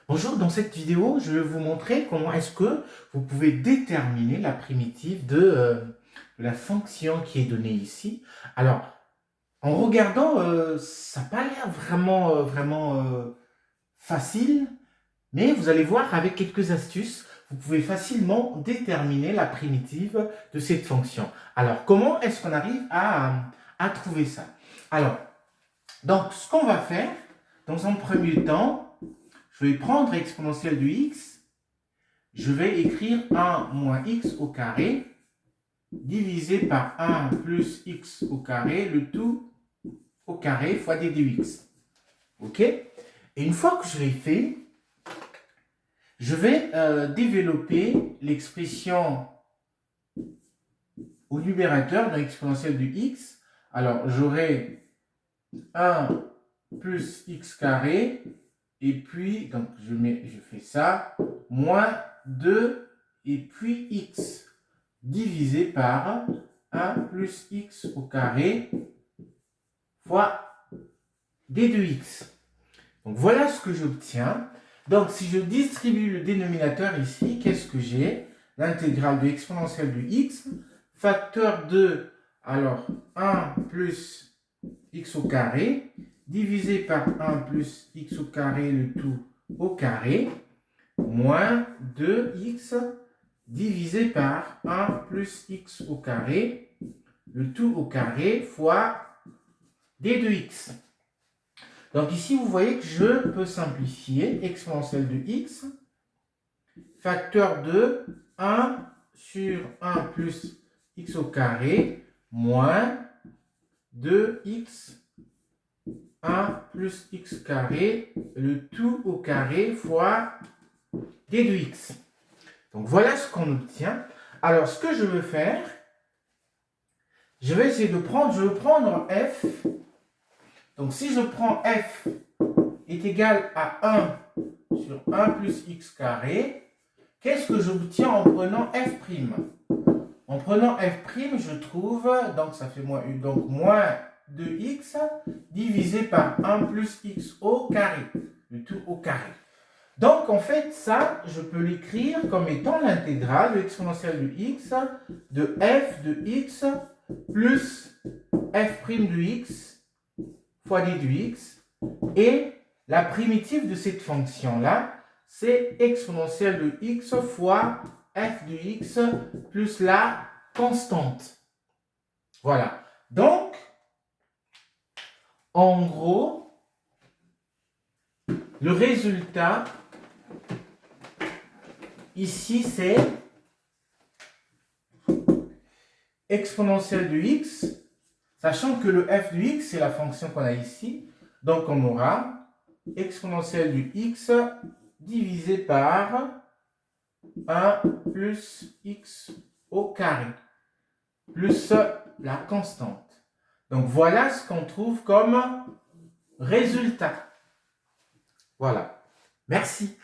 Bonjour, dans cette vidéo, je vais vous montrer comment est-ce que vous pouvez déterminer la primitive de la fonction qui est donnée ici. Alors, en regardant, ça n'a pas l'air vraiment facile, mais vous allez voir avec quelques astuces, vous pouvez facilement déterminer la primitive de cette fonction. Alors, comment est-ce qu'on arrive à trouver ça? Alors, donc, ce qu'on va faire, dans un premier temps, je vais prendre exponentielle de x, je vais écrire 1 moins x au carré divisé par 1 plus x au carré, le tout au carré fois d de x. Ok? Et une fois que je l'ai fait, je vais développer l'expression au numérateur de l'exponentielle de x. Alors, j'aurai 1 plus x carré, et puis, donc je fais ça, moins 2, et puis x, divisé par 1 plus x au carré, fois d de x. Donc voilà ce que j'obtiens. Donc si je distribue le dénominateur ici, qu'est-ce que j'ai? L'intégrale de l'exponentielle de x, facteur de, alors 1 plus x au carré, divisé par 1 plus x au carré, le tout au carré, moins 2x divisé par 1 plus x au carré, le tout au carré, fois d de x. Donc ici, vous voyez que je peux simplifier exponentielle de x, facteur de 1 sur 1 plus x au carré, moins 2x 1 plus x carré, le tout au carré fois d de x. Donc voilà ce qu'on obtient. Alors ce que je veux faire, je vais essayer de prendre, je veux prendre f. Donc si je prends f est égal à 1 sur 1 plus x carré, qu'est-ce que j'obtiens en prenant f'? En prenant f', je trouve, donc ça fait moins 2x divisé par 1 plus x au carré, le tout au carré. Donc en fait, ça, je peux l'écrire comme étant l'intégrale de l'exponentielle de x de f de x plus f' de x fois d de x. Et la primitive de cette fonction-là, c'est exponentielle de x fois f de x plus la constante. Voilà. Donc, en gros, le résultat ici, c'est exponentielle de x, sachant que le f de x, c'est la fonction qu'on a ici. Donc, on aura exponentielle de x divisé par 1 plus x au carré, plus la constante. Donc, voilà ce qu'on trouve comme résultat. Voilà. Merci.